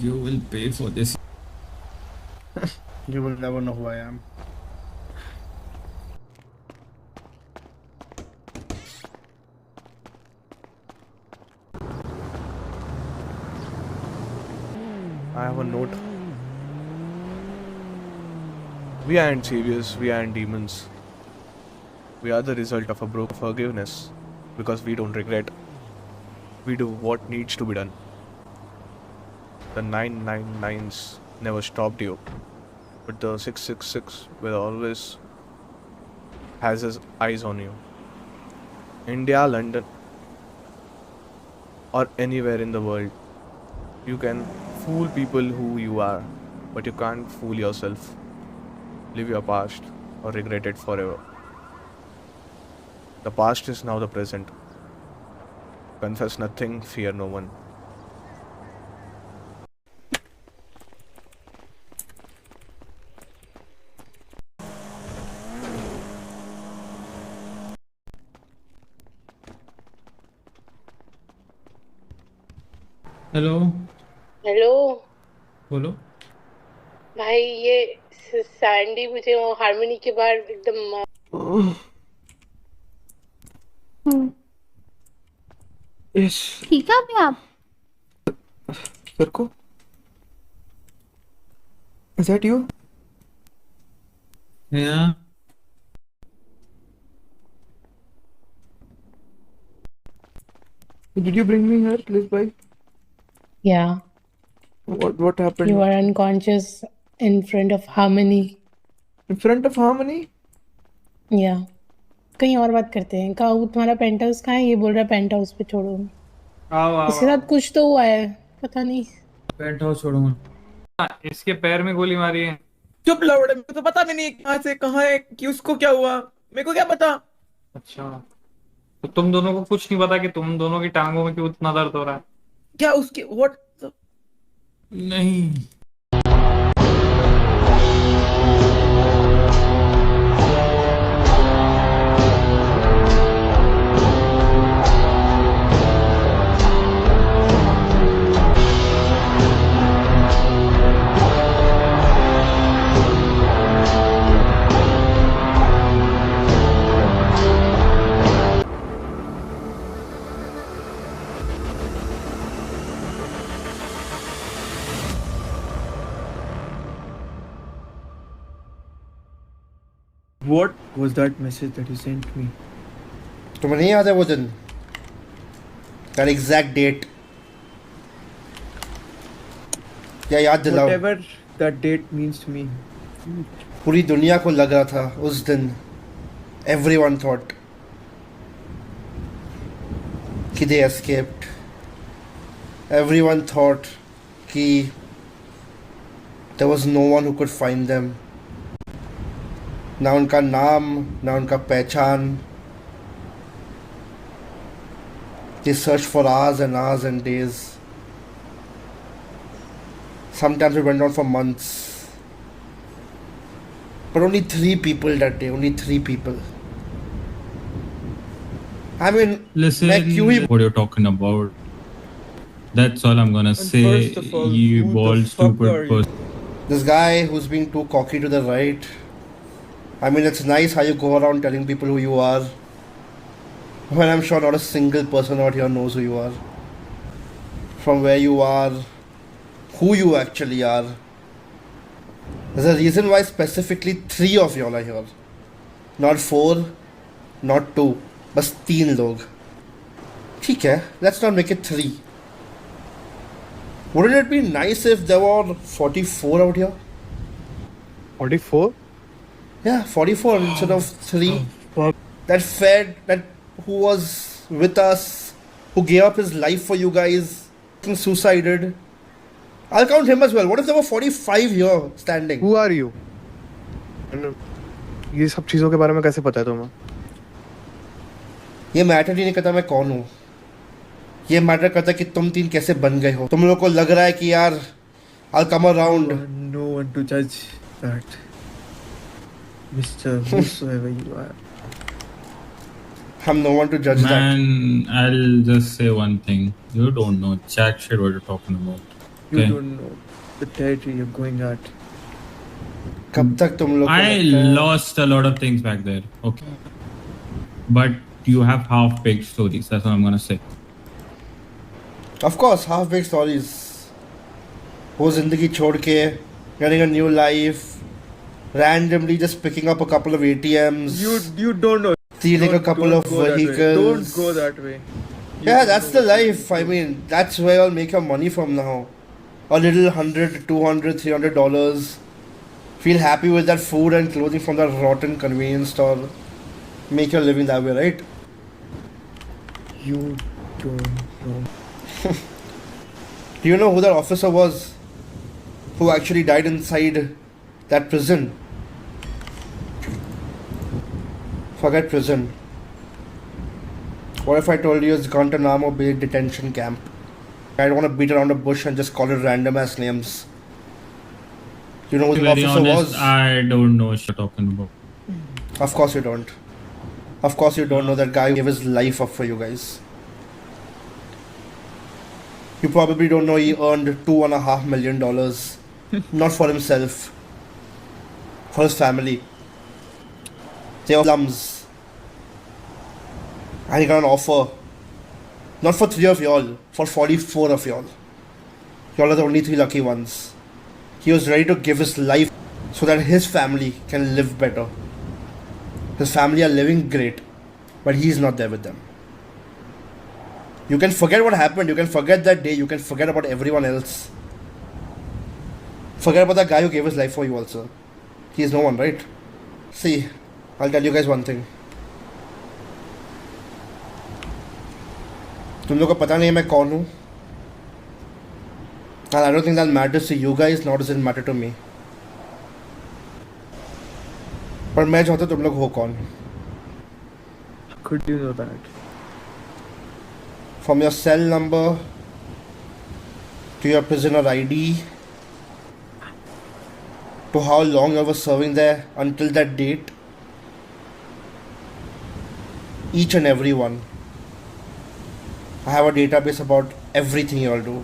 You will pay for this. You will never know who I am. I have a note. We aren't saviors, we aren't demons. We are the result of a broke forgiveness because we don't regret. We do what needs to be done. The 999s never stopped you, but the 666 will always has his eyes on you. India, London, or anywhere in the world, you can fool people who you are, but you can't fool yourself. Live your past or regret it forever. The past is now the present. Confess nothing, fear no one. Hello hello बोलो। भाई, ये Sandy मुझे वो harmony के बाहर एकदम ठीक है अभी आप तेरे को Is that you? Yeah. Did you bring me here, please, bhai? Yeah, What happened? you are unconscious in front of Harmony. In front of Harmony? Yeah. कहीं और बात करते हैं। कहा वो तुम्हारा पेंट हाउस कहाँ है? ये बोल रहा है पेंट हाउस पे छोड़ो। इसके साथ कुछ तो हुआ है, पता नहीं। पेंट हाउस छोड़ूंगा। इसके पैर में गोली मारी है। चुप लौड़े, मुझे तो पता भी नहीं कहाँ से कहाँ है कि उसको क्या हुआ। मेरे को क्या पता। अच्छा, तो तुम दोनों को कुछ नहीं पता कि तुम दोनों की टांगों में क्यों इतना दर्द हो रहा है? क्या उसके what नहीं। What was that message that you sent me? तुम्हें नहीं याद है वो दिन? That exact date. क्या याद दिलाओ? Whatever that date means to me. पूरी दुनिया को लग रहा था उस दिन, everyone thought कि they escaped. Everyone thought कि there was no one who could find them. ना उनका नाम, ना उनका पहचान. They searched for hours and hours and days. Sometimes it went on for months. But only 3 people that day, only 3 people. I mean, Listen, मैं क्यों ही what you're talking about. That's all I'm gonna say. first of all, You who the bald fuck are stupid you? person. this guy who's being too cocky to the right. I mean, it's nice how you go around telling people who you are, when I'm sure not a single person out here knows who you are, from where you are, who you actually are. There's a reason why specifically 3 of y'all are here, not 4, not 2, बस 3 लोग. ठीक है, let's not make it 3. Wouldn't it be nice if there were 44 out here? 44? Yeah, 44 instead of 3. fuck. That fed, that who was with us, who gave up his life for you guys, suicided. I'll count him as well. What if there were 45 here standing? Who are you? ये सब चीजों के बारे में कैसे पता है तुम्हें? ये मैटर ही नहीं करता मैं कौन हूँ. ये मैटर करता कि तुम 3 कैसे बन गए हो. तुम लोगों को लग रहा है कि यार I'll come around. No one to judge that. Mr. Whosoever you are. I'm no one to judge that. Man, I'll just say one thing. You don't know jack shit what you're talking about. You Okay? don't know the territory you're going at. कब तक तुम लोग को I लगता है? lost a lot of things back there. Okay. But you have half-baked stories. That's what I'm gonna say. Of course, half-baked stories. वो जिंदगी छोड़ के getting a new life, randomly just picking up a couple of ATMs, You don't know. stealing a couple of go that way. vehicles. Don't go that way. Yeah, that's the life. I mean, that's where I'll make your money from now. A little $100, $200, $300. Feel happy with that food and clothing from that rotten convenience store. Make your living that way, right? You don't know. Do you know who that officer was? Who actually died inside that prison? Forget prison. What if I told you it's Guantanamo Bay detention camp? I don't want to beat around the bush and just call it random ass names. You know who To the be very officer honest, was? I don't know what you're talking about. Of course you don't. Of course you don't know that guy who gave his life up for you guys. You probably don't know he earned $2.5 million. Not for himself. For his family. They were slums. And he got an offer. Not for 3 of y'all. For 44 of y'all. Y'all are the only 3 lucky ones. He was ready to give his life so that his family can live better. His family are living great, but he's not there with them. You can forget what happened, you can forget that day, you can forget about everyone else. Forget about the guy who gave his life for you also. He is no one, right? See, I'll tell you guys one thing. तुम लोग को पता नहीं मैं कौन हूँ? And I don't think that matters to you guys, nor does it matter to me. पर मैं चाहता हूँ तुम लोग हो कौन? Could you know that? From your cell number to your prisoner ID to how long you were serving there until that date, each and every one. I have a database about everything you all do.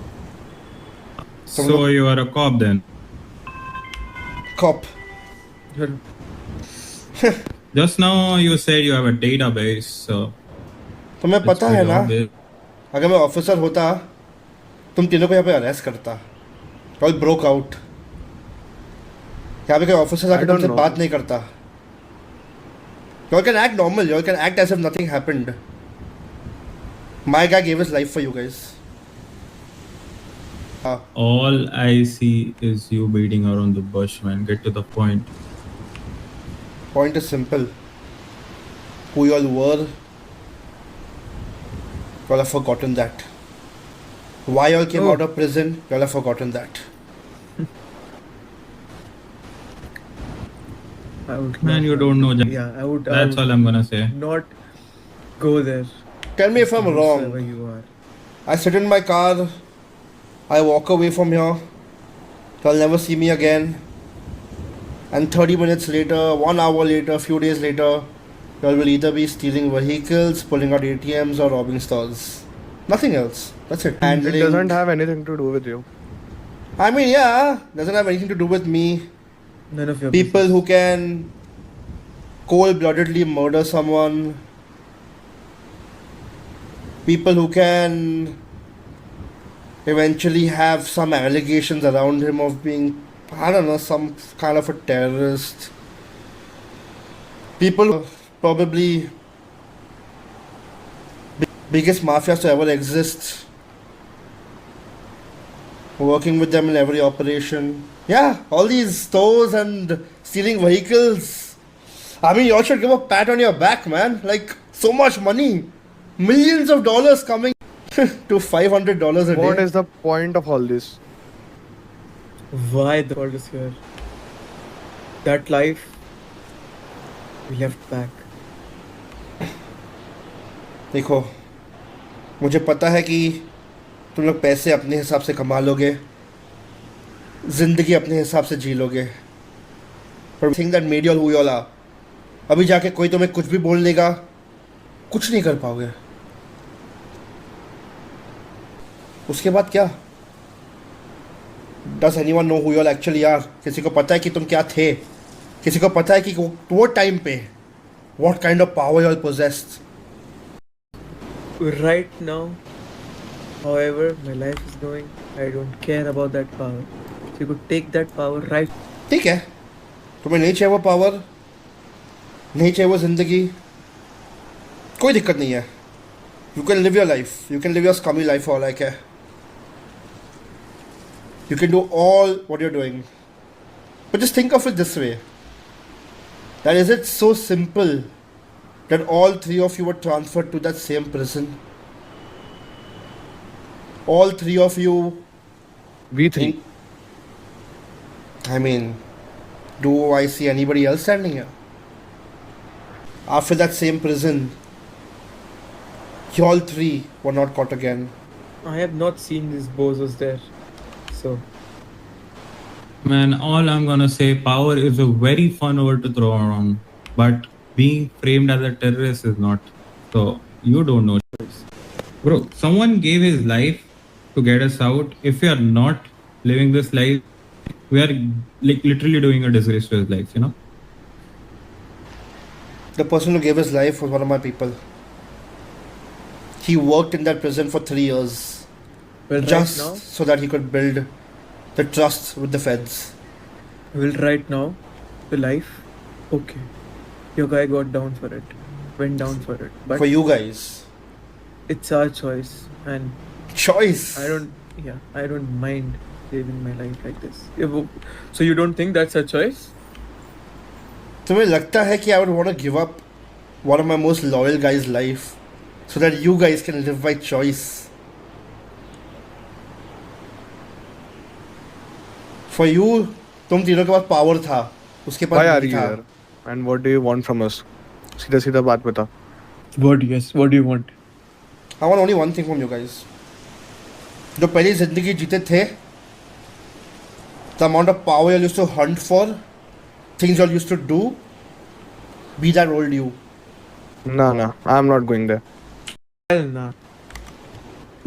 So you are a cop then? Cop. Just now you said you have a database, so तुम्हें that's पता है pretty ना, obvious. अगर मैं officer होता तुम तीनों को यहाँ पे अरेस्ट करता. All broke out. यहाँ पे कोई ऑफिसर आके I don't तुमसे know. बात नहीं करता. You all can act normal, you all can act as if nothing happened. My guy gave his life for you guys. All I see is you beating around the bush, man. Get to the point. Point is simple. Who you all were, you all have forgotten that. Why you all came out of prison, you all have forgotten that. I would Man, not- you don't know jack. Yeah, I would. That's all I'm gonna say. Not go there. Tell me if I'm Whoever wrong. you are. I sit in my car, I walk away from here, you'll never see me again. And 30 minutes later, 1 hour later, a few days later, y'all will either be stealing vehicles, pulling out ATMs, or robbing stores. Nothing else. That's it. It doesn't have anything to do with you. I mean, yeah, doesn't have anything to do with me. None of your People who can cold-bloodedly murder someone. People who can eventually have some allegations around him of being, I don't know, some kind of a terrorist. People who probably biggest mafias to ever exist. Working with them in every operation. Yeah, all these stores and stealing vehicles. I mean, you all should give a pat on your back, man. Like, so much money. Millions of dollars coming to $500 a What day. is the point of all this? Why the world is here? That life we left back. देखो, मुझे पता है कि तुम लोग पैसे अपने हिसाब से कमा लोगे, जिंदगी अपने हिसाब से जी लोगे. But the thing that made you all who you all are. अभी जाके कोई तुम्हें कुछ भी बोल देगा, कुछ नहीं कर पाओगे। उसके बाद क्या? Does anyone know who you all actually are? किसी को पता है कि तुम क्या थे? किसी को पता है कि वो टाइम पे what kind of power you all possessed? Right now, however my life is going, I don't care about that power. So you could take that power right. ठीक है, तुम्हें नहीं चाहिए वो पावर, नहीं चाहिए वो जिंदगी, कोई दिक्कत नहीं है। You can live your life. You can live your scummy life for all I care. You can do all what you're doing. But just think of it this way. That is it so simple that all three of you were transferred to that same prison? All three of you. We three. I mean, do I see anybody else standing here? After that same prison, you all three were not caught again. I have not seen these bozos there. So, Man, all I'm gonna say, power is a very fun word to throw around, but being framed as a terrorist is not. So you don't know, bro. Someone gave his life to get us out. If we are not living this life, we are like literally doing a disgrace to his life. You know. The person who gave his life was one of my people. He worked in that prison for 3 years. well, Just right now, so that he could build the trust with the feds. right now, the life, okay. Your guy got down for it, went down for it. But For you guys. it's our choice, and Choice. I don't mind living my life like this. So you don't think that's a choice? तुम्हें लगता है कि I would want to give up one of my most loyal guys' life so that you guys can live by choice? For you, तुम तीनों के पास power था, उसके पास Why are नहीं you था। here? And what do you want from us? सीधा सीधा बात बता. What do you want? I want only one thing from you guys. जो पहली जिंदगी जीते थे, the amount of power you used to hunt for, things you used to do, be that old you. No, I'm not going there. Hell nah.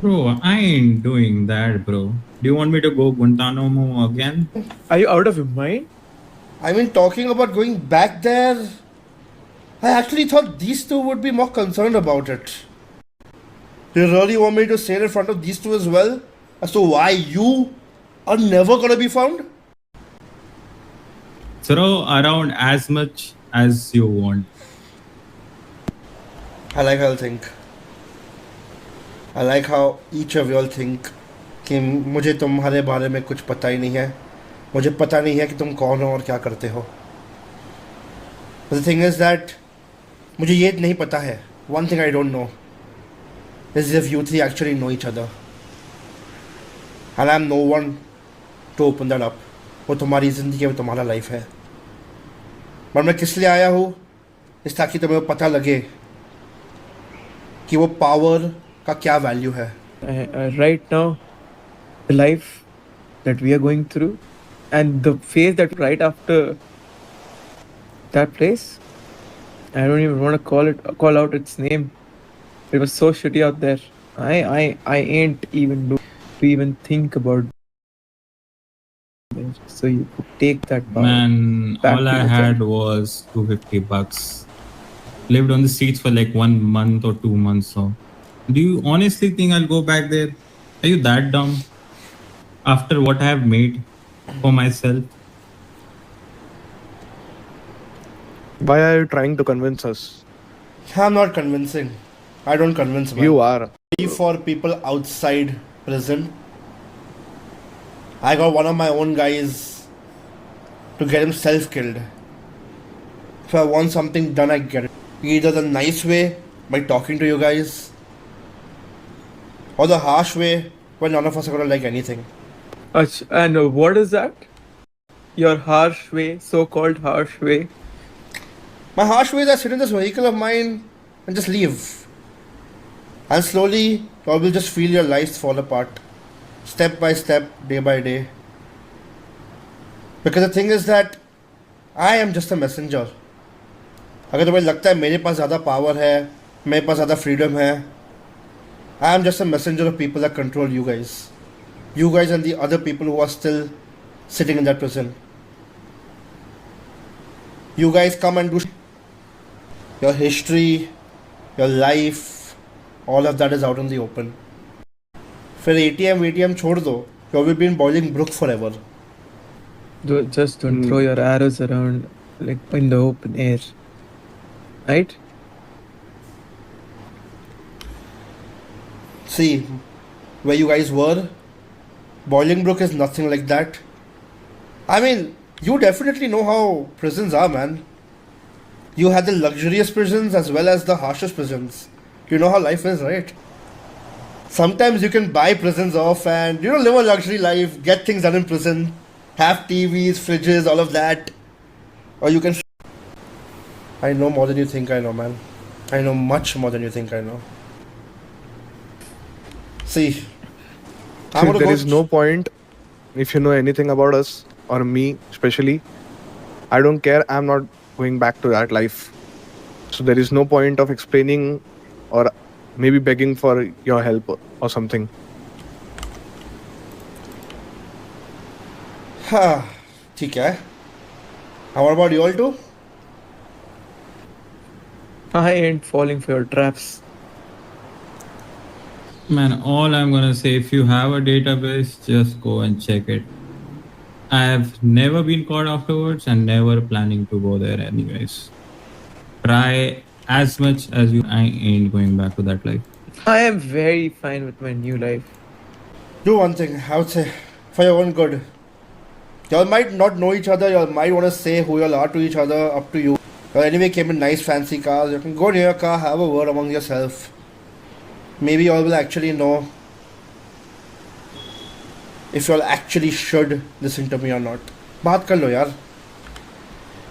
Bro, I ain't doing that, bro. Do you want me to go Guantanamo again? Are you out of your mind? I mean, talking about going back there, I actually thought these two would be more concerned about it. Do you really want me to say in front of these two as well as to why you are never gonna be found? Throw around as much as you want. I like how you think. I like how each of you all think कि मुझे तुम्हारे बारे में कुछ पता ही नहीं है, मुझे पता नहीं है कि तुम कौन हो और क्या करते हो. But the thing is that मुझे ये नहीं पता है. One thing I don't know is if you three actually know each other. And I'm no one to open that up. वो तुम्हारी ज़िंदगी है, वो तुम्हारा लाइफ है. पर मैं किस लिए आया हूँ? इस ताकि तुम्हें पता लगे कि वो पावर का क्या वैल्यू है. Right now, the life that we are going through, and the phase that right after that place, I don't even want to call out its name. It was so shitty out there. I ain't even to even think about it. So you could take that power. Man, back all to I the had gym. was $250. Lived on the streets for like 1 month or 2 months. So, do you honestly think I'll go back there? Are you that dumb? After what I have made for myself? Why are you trying to convince us? I'm not convincing. I don't convince man. You are. For people outside prison, I got one of my own guys to get himself killed. If I want something done, I get it. Either the nice way by talking to you guys, or the harsh way where none of us are gonna like anything. And what is that? Your harsh way, so-called harsh way. My harsh way is I sit in this vehicle of mine and just leave. And slowly, you will just feel your lives fall apart. Step by step, day by day. Because the thing is that I am just a messenger. अगर तुम्हें लगता है मेरे पास ज़्यादा power है, मेरे पास ज़्यादा freedom है. I am just a messenger of people that control you guys. You guys and the other people who are still sitting in that prison. You guys come and do your history, your life, all of that is out in the open. फिर ATM छोड़ दो. You will be in boiling brook forever. Just don't throw your arrows around like in the open air. Right? See, where you guys were, Boiling Brook is nothing like that. I mean, you definitely know how prisons are, man. You had the luxurious prisons as well as the harshest prisons. You know how life is, right? Sometimes you can buy prisons off and, live a luxury life, get things done in prison, have TVs, fridges, all of that. Or you can... I know more than you think I know, man. I know much more than you think I know. See, there is no point if you know anything about us or me especially. I don't care. I'm not going back to that life. So there is no point of explaining or maybe begging for your help or something. ठीक है. How about you all too? I ain't falling for your traps. Man, all I'm gonna say, if you have a database, just go and check it. I have never been caught afterwards and never planning to go there anyways. Try as much as you. I ain't going back to that life. I am very fine with my new life. Do one thing, I would say, for your own good. Y'all might not know each other, y'all might want to say who y'all are to each other, up to you. Y'all anyway came in nice fancy cars, you can go near your car, have a word among yourself. Maybe y'all will actually know if y'all actually should listen to me or not. बात कर लो यार.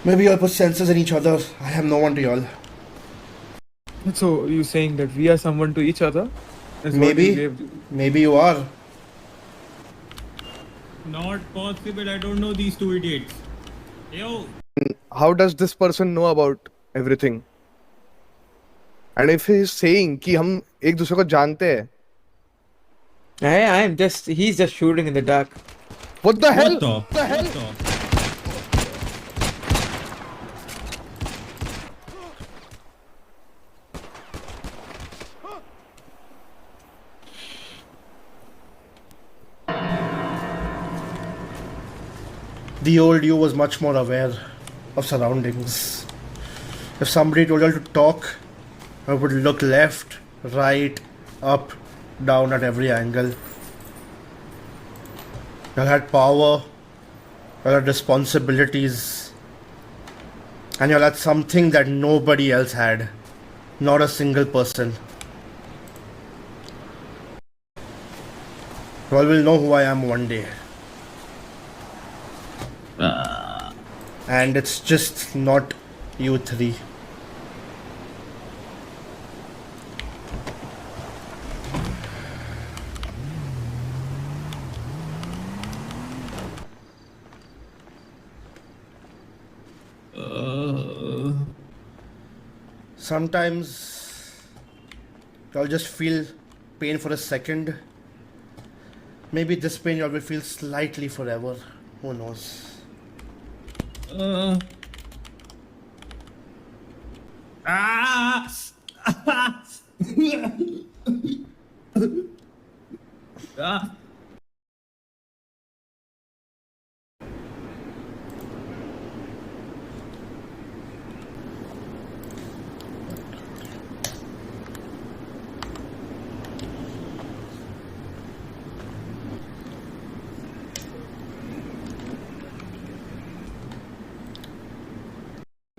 Maybe y'all put senses in each other. I am no one to y'all. So you saying that we are someone to each other? Maybe you are. Not possible. I don't know these two idiots. Yo. How does this person know about everything? And if he is saying कि हम एक दूसरे को जानते हैं, he's just shooting in the dark. What the hell? What the hell? The old you was much more aware of surroundings. If somebody told you to talk, I would look left, right, up, down at every angle. You had power, you had responsibilities, and you had something that nobody else had. Not a single person. You all will know who I am one day. And it's just not you three. Sometimes y'all just feel pain for a second. Maybe this pain y'all will feel slightly forever. Who knows?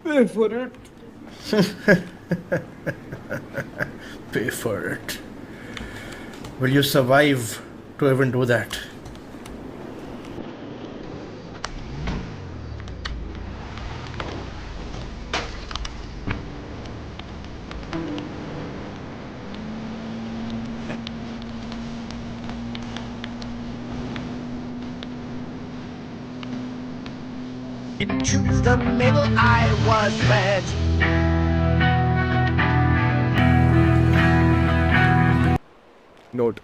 Pay for it. Pay for it. Will you survive to even do that? Choose the middle, I was red. Note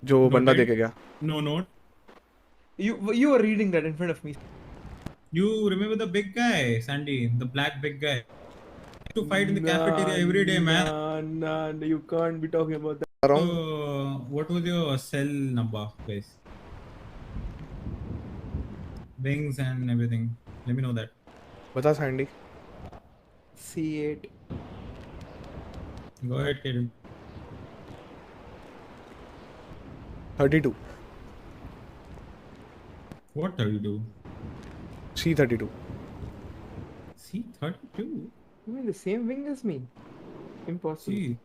जो वो बंदा Noted. देके गया. No note. You were reading that in front of me. You remember the big guy, Sandy, the black big guy? To fight in the cafeteria every day, man. Nah, you can't be talking about that. So, what was your cell number, guys? Wings and everything. Let me know that. बता Sandy. C8. Go ahead, kid. 32. What 32? C32. See, 32? You mean the same wing as me? Impossible. See.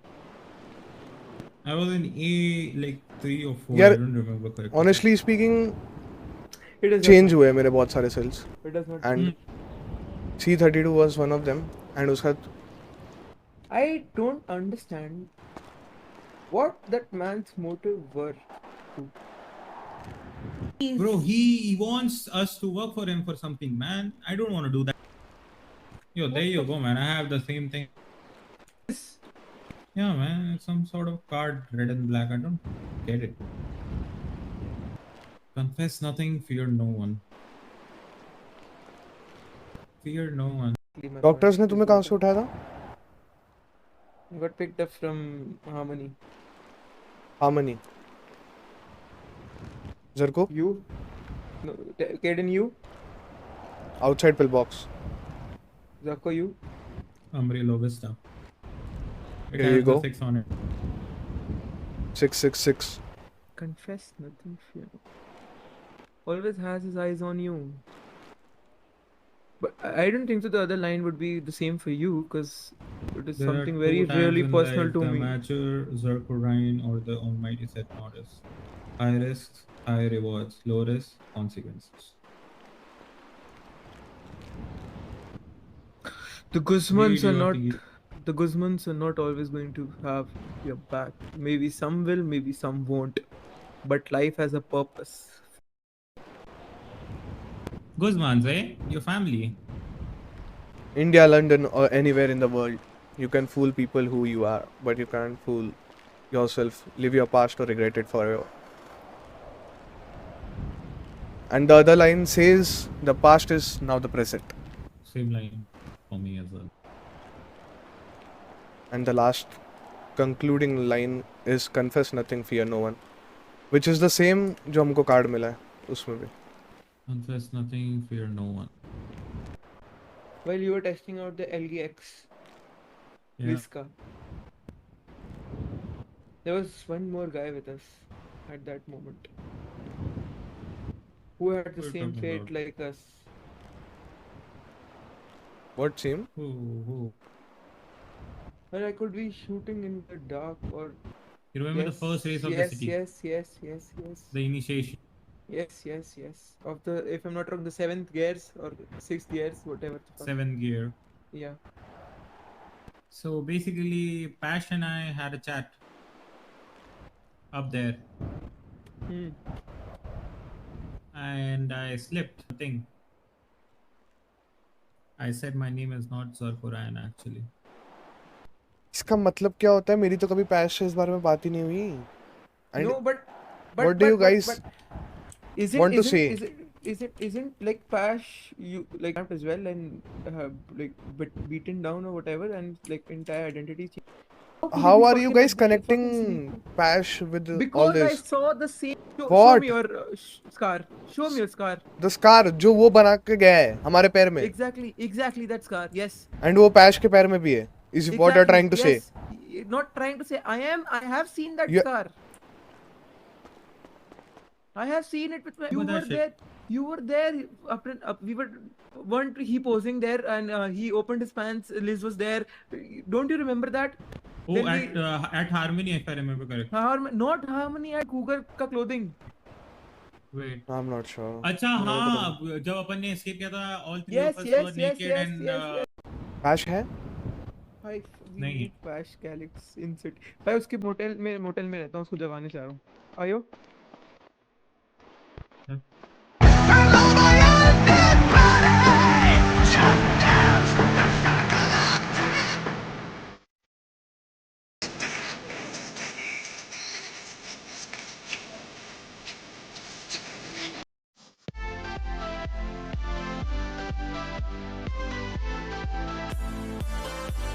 I was in A like 3 or 4. Yeah, I don't remember correctly. Honestly speaking, It does change हुए मेरे बहुत सारे cells. not. It does not. And C32 was one of them. And उसका I don't understand what that man's motive were. Bro, he wants us to work for him for something, man. I don't want to do that. Yo, there you go, man. I have the same thing. Yeah, man. It's some sort of card, red and black. I don't get it. Confess nothing, fear no one. Fear no one. Doctors ने तुम्हें कहाँ से उठाया था? Got picked up from Harmony. Harmony. Zarko? You? No, Kaden, you? Outside pillbox. Zarko, you? Umbrella Vista. It Here has you the go. 6 on it. 666. Confess nothing, fear. Always has his eyes on you. But I don't think that the other line would be the same for you, because it is There are something two very times really in personal life, to the me. Mature, Zerkorine, or the Almighty set notice. High risks, high rewards. Low risk, consequences. The Guzmans are Read your not. tea. The Guzmans are not always going to have your back. Maybe some will, maybe some won't. But life has a purpose. Guzmans, eh? Your family. India, London, or anywhere in the world, you can fool people who you are, but you can't fool yourself. Live your past or regret it forever. And the other line says, the past is now the present. Same line for me as well. And the last concluding line is, confess nothing, fear no one. Which is the same जो हमको card मिला है उसमें भी. Confess nothing, fear no one. While you were testing out the LGX Yeah. Visca, there was one more guy with us at that moment who had the What are you same talking fate about? like us. What seemed? Who? Well, I could be shooting in the dark or. You remember the first race of the city? Yes. The initiation. Yes. Of the, if I'm not wrong, the 7th gears or 6th gears, whatever. the fuck. 7th gear. Yeah. So basically, Pash and I had a chat up there, and I slipped the thing. I said my name is not Zerkorine actually. इसका मतलब क्या होता है? मेरी तो कभी पैश से इस बारे में बात ही नहीं हुई. And No, but what do you guys want to say? Isn't like Pash you like as well and like beaten down or whatever and like entire identity change? How are you guys connecting Pash with all Because I this? saw the same. Show What? me your scar. Show me your scar. The scar जो वो बना के गया है हमारे पैर में. Exactly that scar. Yes. And वो पैश के पैर में भी है. Is what you're trying to say? Yes. Not trying to say. I have seen that You- scar. I have seen it with my. You Remember were that shit? there. You were there. We weren't he posing there and he opened his pants. Liz was there. Don't you remember that? Oh, Then at Harmony, if I remember correctly. Not Harmony at Cougar का clothing. Wait. I'm not sure. अच्छा हाँ, जब अपन ने escape किया था, all three Yes, of us yes, were yes, naked yes, and yes. Pash है? भाई we नहीं। need Pash Calyx in city. भाई उसके मोटेल में रहता हूँ, उसको जगाने चाह रहा हूँ. आयो?